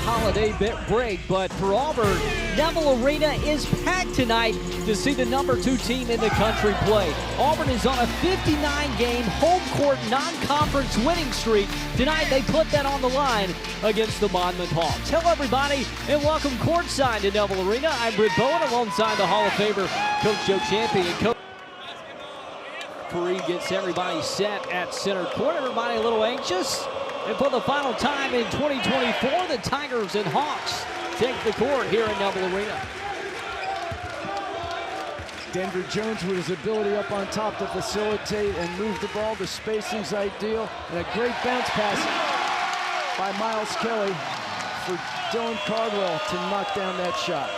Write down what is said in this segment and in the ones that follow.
holiday break, but for Auburn, Neville Arena is packed tonight to see the #2 team in the country play. Auburn is on a 59-game home court non-conference winning streak. Tonight they put that on the line against the Monmouth Hawks. Hello everybody and welcome courtside to Neville Arena. I'm Britt Bowen alongside the Hall of Famer Coach Joe Champion. Coach Fareed gets everybody set at center court. Everybody a little anxious. And for the final time in 2024, the Tigers and Hawks take the court here in Neville Arena. Denver Jones with his ability up on top to facilitate and move the ball. The spacing's ideal. And a great bounce pass by Miles Kelly for Dylan Cardwell to knock down that shot.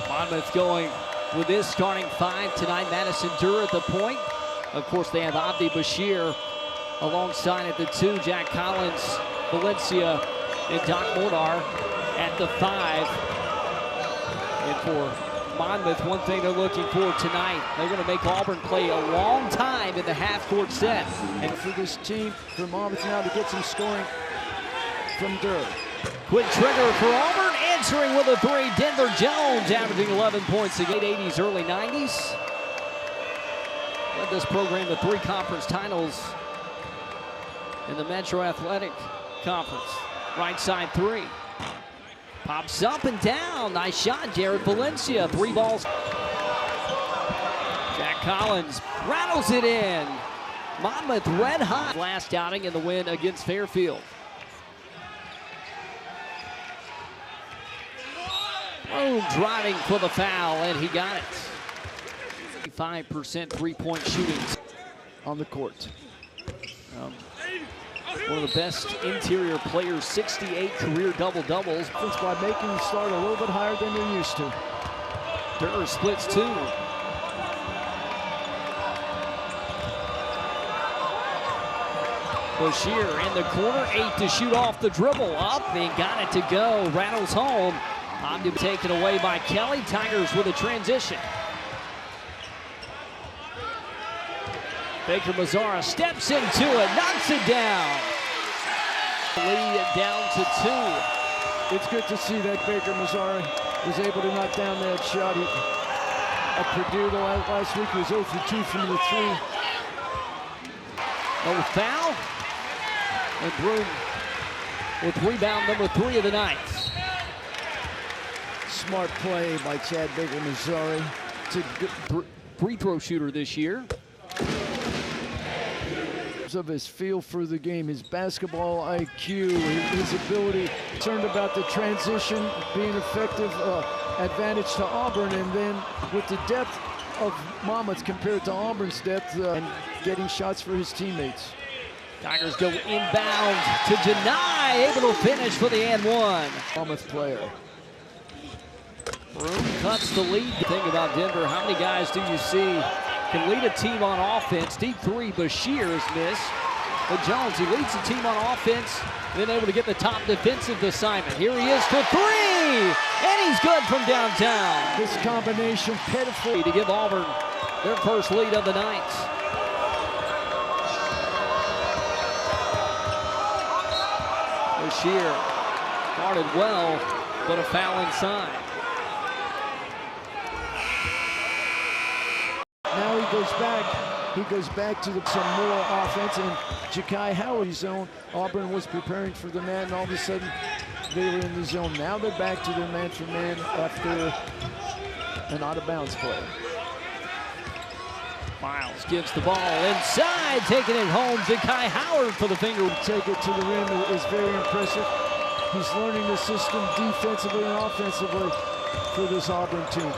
Monmouth going with his starting five tonight. Madison Durr at the point. Of course, they have Abdi Bashir alongside at the 2, Jack Collins, Valencia, and Doc Mortar at the 5. And for Monmouth, one thing they're looking for tonight, they're going to make Auburn play a long time in the half-court set. And for this team, for Monmouth now to get some scoring from Durr. Quick trigger for Auburn, answering with a 3. Denver Jones averaging 11 points in the late 80s, early 90s. Led this program to 3 conference titles in the Metro Athletic Conference. Right side 3. Pops up and down. Nice shot, Jared Valencia. 3 balls. Jack Collins rattles it in. Monmouth red hot. Last outing in the win against Fairfield. Boom, driving for the foul, and he got it. 5% three-point shooting on the court. One of the best interior players, 68 career double-doubles. It's by making the start a little bit higher than they're used to. Durr splits 2. Bashir in the corner, 8 to shoot off the dribble. Up and got it to go. Rattles home. Abdi taken away by Kelly. Tigers with a transition. Baker Mazzara steps into it, knocks it down. Lead down to 2. It's good to see that Baker Mazzara was able to knock down that shot. At Purdue last week, he was 0 for 2 from the 3. No foul. And Broom with rebound number 3 of the night. Smart play by Chad Baker Mazzara. Free throw shooter this year. Of his feel for the game, his basketball IQ, his ability, concerned about the transition being effective, advantage to Auburn, and then with the depth of Monmouth compared to Auburn's depth, and getting shots for his teammates. Tigers go inbound to deny, able to finish for the and 1. Monmouth player. Broom cuts the lead. The thing about Denver, how many guys do you see can lead a team on offense? Deep 3, Bashir is missed. But Jones, he leads the team on offense, then able to get the top defensive assignment. Here he is for 3, and he's good from downtown. This combination pitiful to give Auburn their first lead of the night. Bashir guarded well, but a foul inside. Now he goes back to some more offense, and Ja'Kai Howard's zone. Auburn was preparing for the man, and all of a sudden they were in the zone. Now they're back to their man-for-man after an out-of-bounds play. Miles gives the ball inside, taking it home. Ja'Kai Howard for the finger. Take it to the rim is very impressive. He's learning the system defensively and offensively for this Auburn team.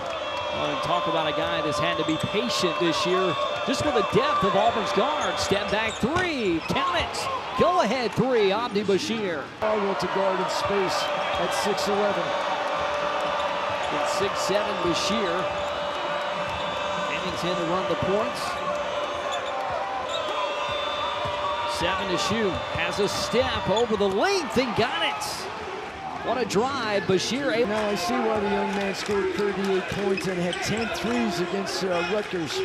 And talk about a guy that's had to be patient this year, just with the depth of Auburn's guard. Step back 3, count it. Go ahead 3, Abdi Bashir. Cardwell to guard in space at 6'11". It's 6'7", Bashir. Bennington to run the points. 7 to shoot. Has a step over the length and got it. What a drive, Bashir. Now I see why the young man scored 38 points and had 10 threes against Rutgers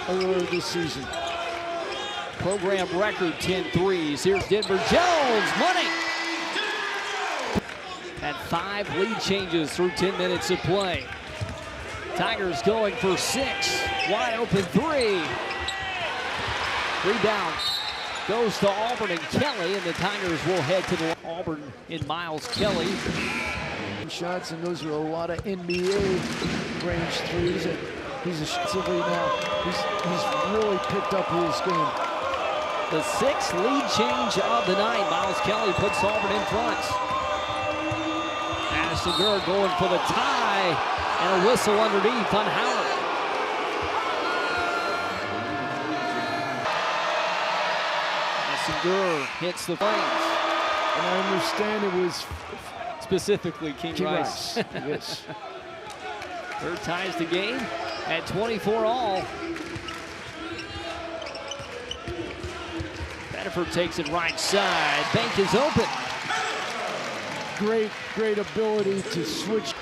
earlier this season. Program record 10 threes. Here's Denver Jones, money. 5 lead changes through 10 minutes of play. Tigers going for 6. Wide open 3. Rebound goes to Auburn and Kelly, and the Tigers will head to the Auburn in Miles Kelly. Shots, and those are a lot of NBA range threes. And he's essentially now, he's really picked up his game. The 6th lead change of the night. Miles Kelly puts Auburn in front. Madison Durr going for the tie, and a whistle underneath on Howard. Durr hits the flames. And I understand it was specifically King Rice. Yes. Durr ties the game at 24 all. Bedford takes it right side. Bank is open. Great ability to switch.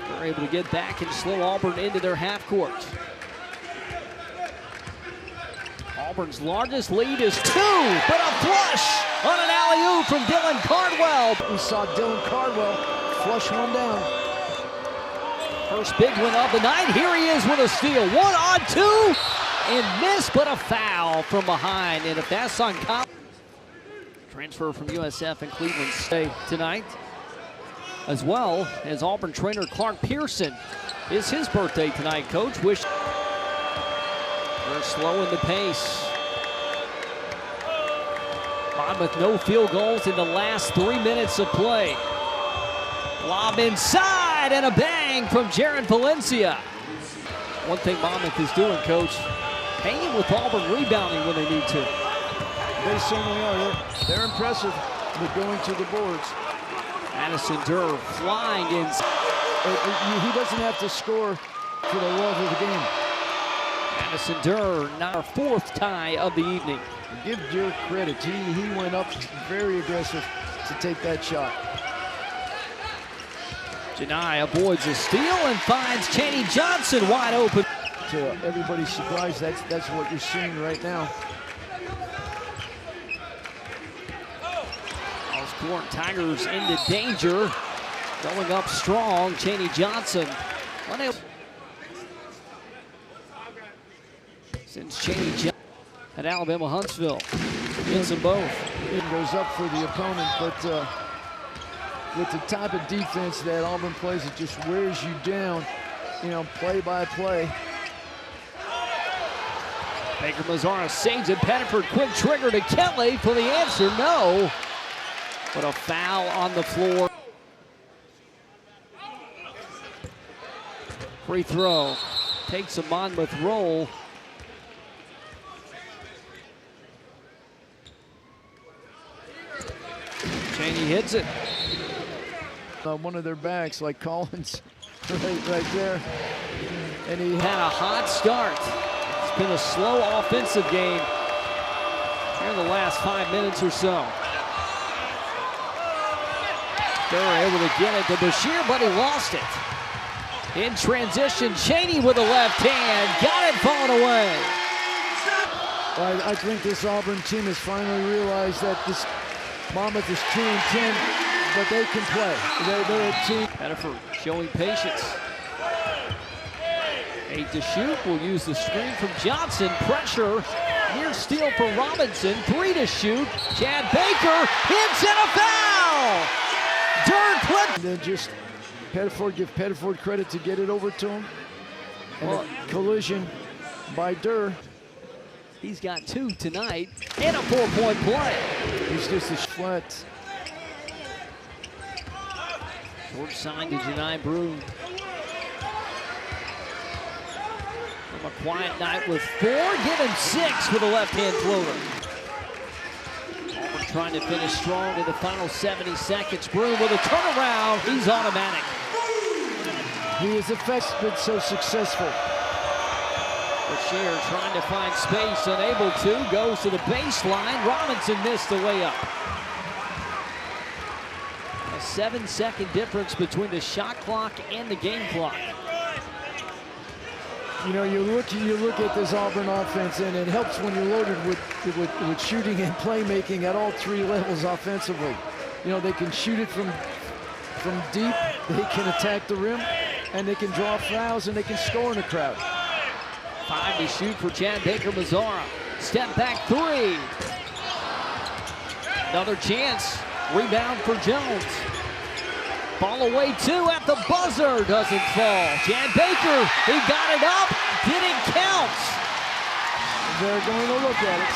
They're able to get back and slow Auburn into their half court. Auburn's largest lead is 2, but a flush on an alley-oop from Dylan Cardwell. We saw Dylan Cardwell flush one down. First big one of the night. Here he is with a steal. 1 on 2 and missed, but a foul from behind. And if that's on transfer from USF and Cleveland State tonight, as well as Auburn trainer Clark Pearson. It's his birthday tonight, Coach. They're slowing the pace. Monmouth no field goals in the last 3 minutes of play. Lob inside and a bang from Jaron Valencia. One thing Monmouth is doing, Coach, hanging with Auburn, rebounding when they need to. They certainly are. They're impressive. They're going to the boards. Madison Durr flying in. He doesn't have to score for the love of the game. Madison Durr, now our 4th tie of the evening. Give Durr credit. He went up very aggressive to take that shot. Janai avoids a steal and finds Chaney Johnson wide open. To everybody's surprise, that's what you're seeing right now. Court Tigers into danger. Going up strong, Chaney Johnson. Since Chaney Johnson at Alabama Huntsville. Gets them both. It goes up for the opponent, but with the type of defense that Auburn plays, it just wears you down, play by play. Baker Mazzara saves it. Pettiford, quick trigger to Kelly for the answer, no. But a foul on the floor. Free throw. Takes a Monmouth roll. Chaney hits it. One of their backs, like Collins, right there. And he had a hot start. It's been a slow offensive game here in the last 5 minutes or so. They're able to get it to Bashir, but he lost it. In transition, Chaney with the left hand. Got it falling away. I think this Auburn team has finally realized that this Monmouth is 2-10, but they can play. They're a team. Pettiford showing patience. 8 to shoot. We'll use the screen from Johnson. Pressure. Near steal for Robinson. 3 to shoot. Chad Baker hits and a foul. Durr clip. And then just give Pettiford credit to get it over to him. And a collision by Durr. He's got 2 tonight and a 4-point play. He's just a flat. Short side to Janai Broom. From a quiet night with 4, give him 6 with a left-hand floater. Trying to finish strong in the final 70 seconds. Broom with a turnaround. He's automatic. He is effective, but so successful. Bashir trying to find space, unable to. Goes to the baseline. Robinson missed the layup. A 7-second difference between the shot clock and the game clock. You look at this Auburn offense, and it helps when you're loaded with shooting and playmaking at all 3 levels offensively. You know, they can shoot it from deep, they can attack the rim, and they can draw fouls, and they can score in the crowd. 5 to shoot for Chad Baker-Mazara. Step back 3. Another chance. Rebound for Jones. Ball away 2 at the buzzer. Doesn't fall. Chad Baker, he got it up. Didn't count. They're going to look at it.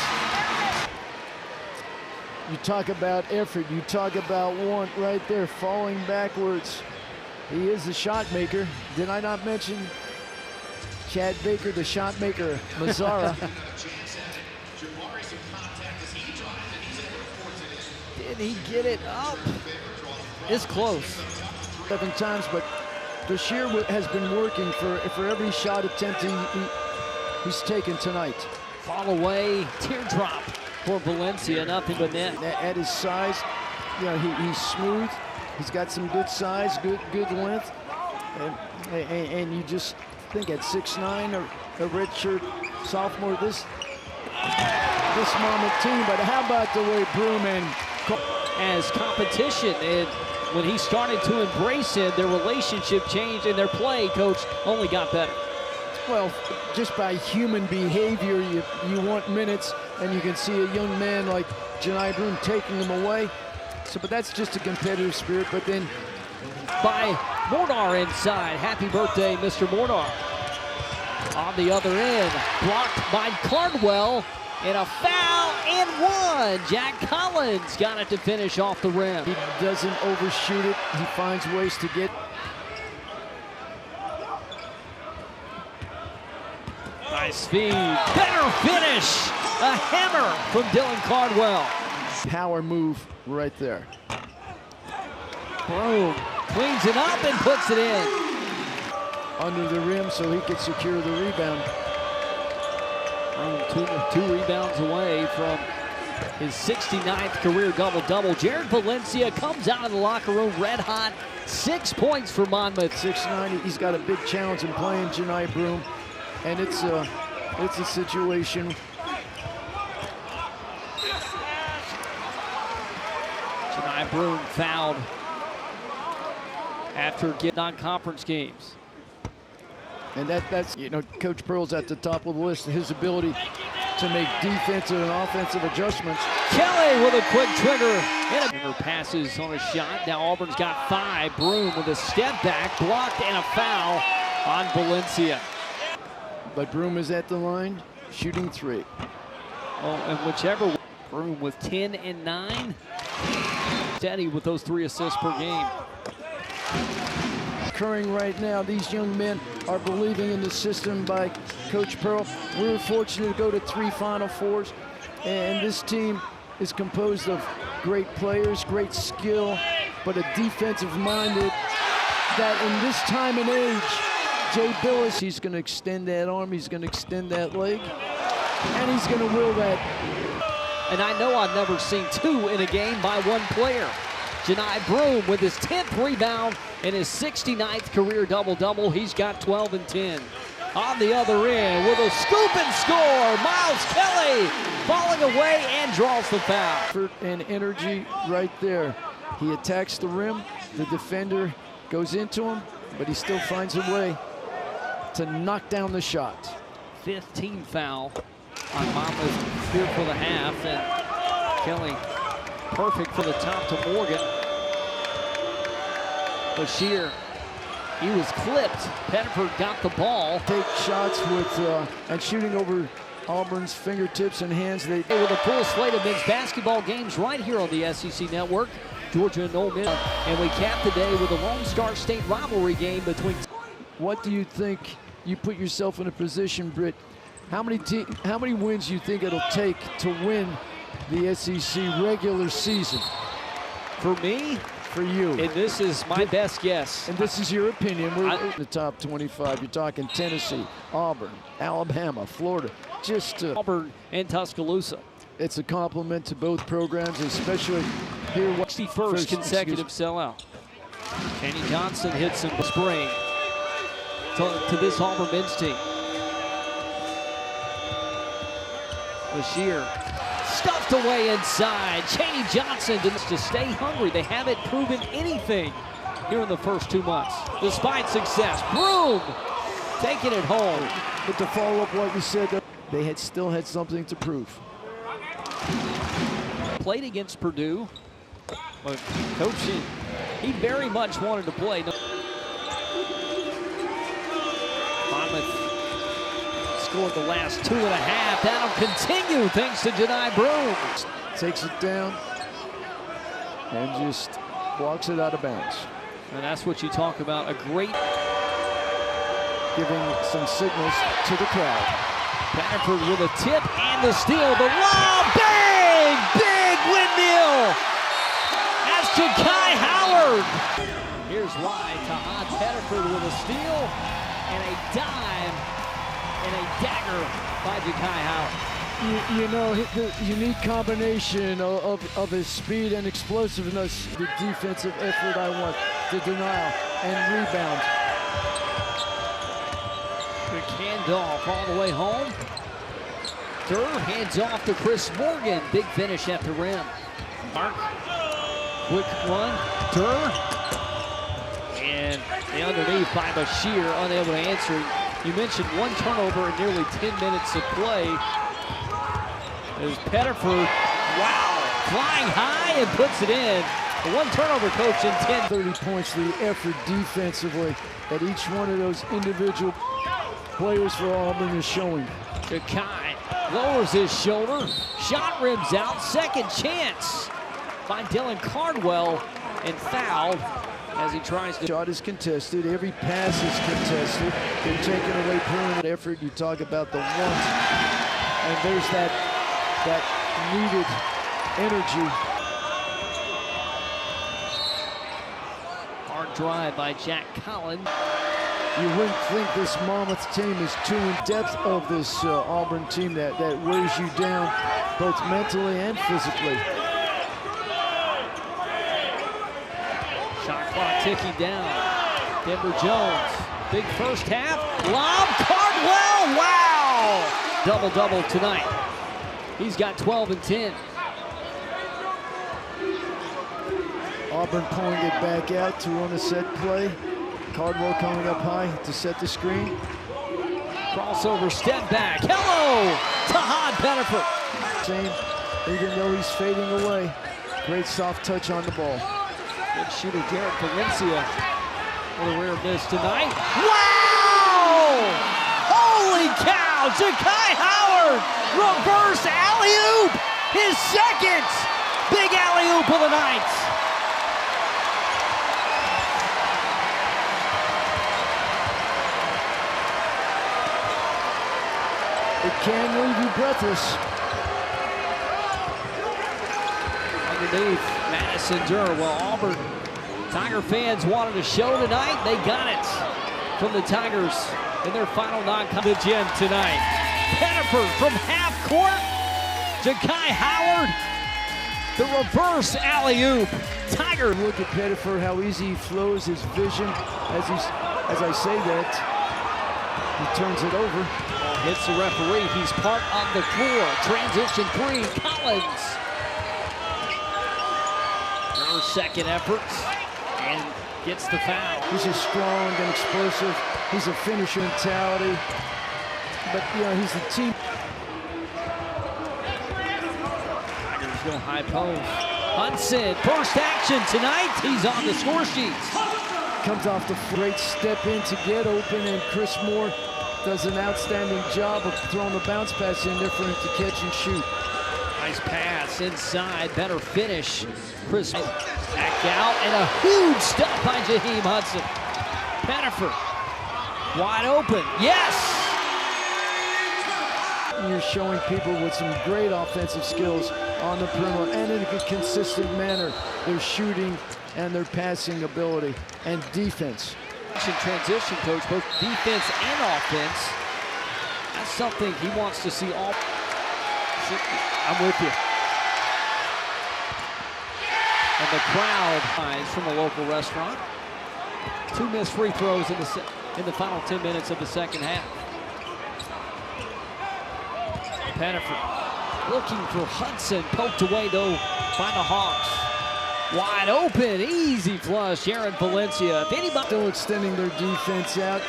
You talk about effort. You talk about want right there, falling backwards. He is the shot maker. Did I not mention Chad Baker, the shot maker, Mazara? Did he get it up? It's close. 7 times, but Bashir has been working for every shot attempt he's taken tonight. Fall away, teardrop for Valencia, nothing but net. At his size, you know, he's smooth. He's got some good size, good length, and you just think at 6'9", a redshirt sophomore, this Monmouth team. But how about the way Broom and as competition, and when he started to embrace it, their relationship changed and their play, coach, only got better. Well, just by human behavior, you want minutes, and you can see a young man like Janai Broom taking them away. So, but that's just a competitive spirit. But then by Mortar inside. Happy birthday, Mr. Mortar. On the other end, blocked by Cardwell, and a foul and 1. Jack Collins got it to finish off the rim. He doesn't overshoot it. He finds ways to get. Nice speed. Better finish. A hammer from Dylan Cardwell. Power move right there. Broom cleans it up and puts it in. Under the rim so he could secure the rebound. Broom two rebounds away from his 69th career double-double. Jared Valencia comes out of the locker room red hot. 6 points for Monmouth. 6'9", he's got a big challenge in playing Janai Broom. And it's a situation. Janai Broom fouled after getting non-conference games. And that's, you know, Coach Pearl's at the top of the list. His ability to make defensive and offensive adjustments. Kelly with a quick trigger. And passes on a shot. Now Auburn's got 5. Broom with a step back, blocked, and a foul on Valencia. But Broom is at the line, shooting 3. Oh, and whichever. Broom with 10 and 9. Steady with those 3 assists per game. Occurring right now, these young men are believing in the system by Coach Pearl. We were fortunate to go to 3 Final Fours, and this team is composed of great players, great skill, but a defensive-minded that in this time and age, Jay Billis, he's going to extend that arm, he's going to extend that leg, and he's going to will that. And I know I've never seen 2 in a game by 1 player. Janai Broom with his 10th rebound and his 69th career double-double. He's got 12 and 10. On the other end with a scoop and score, Miles Kelly falling away and draws the foul. Effort and energy right there. He attacks the rim, the defender goes into him, but he still finds a way to knock down the shot. 15 foul on Monmouth here for the half, and Kelly perfect for the top to Morgan. Bashir, he was clipped. Pettiford got the ball. Take shots with and shooting over Auburn's fingertips and hands. With a full slate of men's basketball games right here on the SEC Network. Georgia and Ole Miss, and we cap the day with a Lone Star State rivalry game between. What do you think? You put yourself in a position, Britt. How many wins you think it'll take to win the SEC regular season? For me, for you, and this is my best guess. And this is your opinion. We're in the top 25. You're talking Tennessee, Auburn, Alabama, Florida. Just Auburn and Tuscaloosa. It's a compliment to both programs, especially here. 61st consecutive sellout. Kenny Johnson hits in the spring to this Auburn men's team. Bashir stuffed Knocked away inside. Cheney Johnson to stay hungry. They haven't proven anything here in the first 2 months, despite success. Broom taking it home. But to follow up what you said, they still had something to prove. Played against Purdue, but Coach, he very much wanted to play. Monmouth scored the last 2.5. That'll continue thanks to Janai Broom. Takes it down and just walks it out of bounds. And that's what you talk about, a great... Giving some signals to the crowd. Bradford with a tip and the steal. The lob, big windmill. That's Jakai Howard. Here's why, Tahad Pettiford with a steal and a dime and a dagger by Jakai Howard. You know, the unique combination of his speed and explosiveness, the defensive effort I want, the denial and rebound. Good handoff all the way home. Durr hands off to Chris Morgan. Big finish at the rim. Mark, quick run. Durr. And the underneath by Bashir, unable to answer. You mentioned one turnover in nearly 10 minutes of play. There's Pettiford. Wow. Flying high and puts it in. The one turnover, coach, in 10. 30 points, the effort defensively that each one of those individual players for Auburn is showing. Jakai lowers his shoulder. Shot rims out. Second chance by Dylan Cardwell and fouled as he tries to. Shot is contested. Every pass is contested. They're taking away perimeter effort. You talk about the want, and there's that needed energy. Hard drive by Jack Collins. You wouldn't think this Monmouth team is too in depth of this Auburn team that wears you down both mentally and physically. Shot clock ticking down. Denver Jones, big first half. Lob, Cardwell, wow! Double-double tonight. He's got 12 and 10. Auburn pulling it back out to run a set play. Cardwell coming up high to set the screen. Crossover, step back. Hello, Tahad Pettiford. Same, even though he's fading away. Great soft touch on the ball. Good shooter Garrett Valencia with a rare miss tonight. Wow! Holy cow! Jakai Howard reverse alley-oop, his second big alley-oop of the night. It can leave you breathless. Underneath, Madison Durr. Well, Auburn Tiger fans wanted a show tonight. They got it from the Tigers in their final non-conference gym tonight. Pettiford from half court. Jakai Howard, the reverse alley-oop. Tiger. Look at Pettiford, how easy he flows, his vision. As I say that, he turns it over. Hits the referee. He's part on the floor. Transition three. Collins. Her second effort and gets the foul. He's just strong and explosive. He's a finisher mentality. But, you know, he's a team. Tigers go high post. Hudson, first action tonight. He's on the score sheets. Comes off the great step in to get open, and Chris Moore does an outstanding job of throwing a bounce pass in there for him to catch and shoot. Nice pass inside, better finish. Chris back out, and a huge stop by Jaheim Hudson. Pettiford, wide open, yes! You're showing people with some great offensive skills on the perimeter and in a consistent manner. Their shooting and their passing ability and defense. Transition, coach, both defense and offense. That's something he wants to see all. I'm with you. And the crowd finds from a local restaurant. 2 missed free throws in the final 10 minutes of the second half. Pettiford looking for Hudson, poked away though by the Hawks. Wide open, easy flush, Aaron Valencia. If anybody still extending their defense out,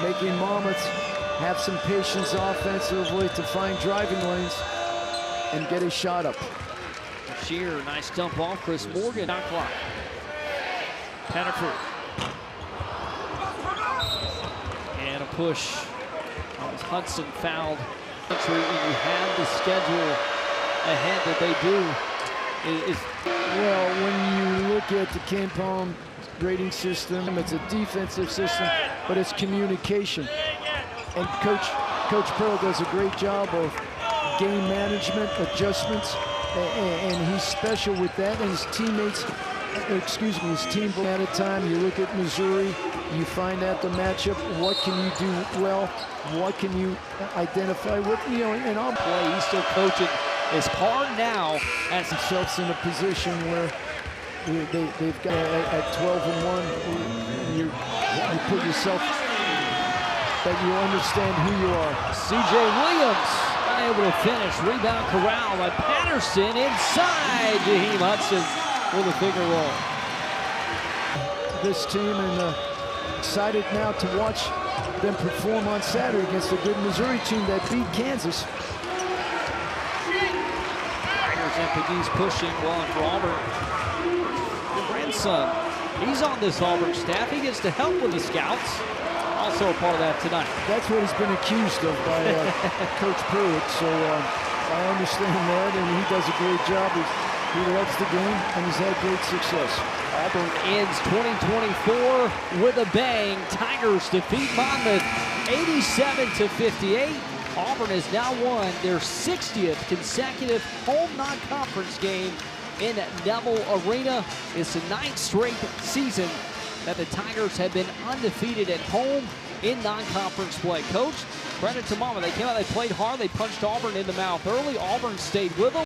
making Monmouth have some patience offensively to find driving lanes and get a shot up. Shear, nice dump off Chris Morgan. Shot clock. Pettiford. And a push. Hudson fouled. When you have the schedule ahead that they do, well, when you look at the KenPom rating system, it's a defensive system, but it's communication. And Coach Pearl does a great job of game management, adjustments, and he's special with that. And his teammates, his team at a time. You look at Missouri, you find out the matchup. What can you do well? What can you identify with? You know, in our play, he's still coaching as hard now as themselves in a position where they've got at 12-1. You put yourself that you understand who you are. C.J. Williams unable to finish. Rebound corral by Patterson inside. Jaheim Hudson with a finger roll. This team, and excited now to watch them perform on Saturday against a good Missouri team that beat Kansas. Tigers MPD's pushing one for Auburn. The grandson, he's on this Auburn staff. He gets to help with the scouts. Also a part of that tonight. That's what he's been accused of by Coach Pruitt. So I understand that, and he does a great job. He loves the game, and he's had great success. Auburn ends 2024 with a bang. Tigers defeat Monmouth 87-58. Auburn has now won their 60th consecutive home non-conference game in Neville Arena. It's the 9th straight season that the Tigers have been undefeated at home in non-conference play. Coach, credit to Monmouth. They came out, they played hard, they punched Auburn in the mouth early. Auburn stayed with them.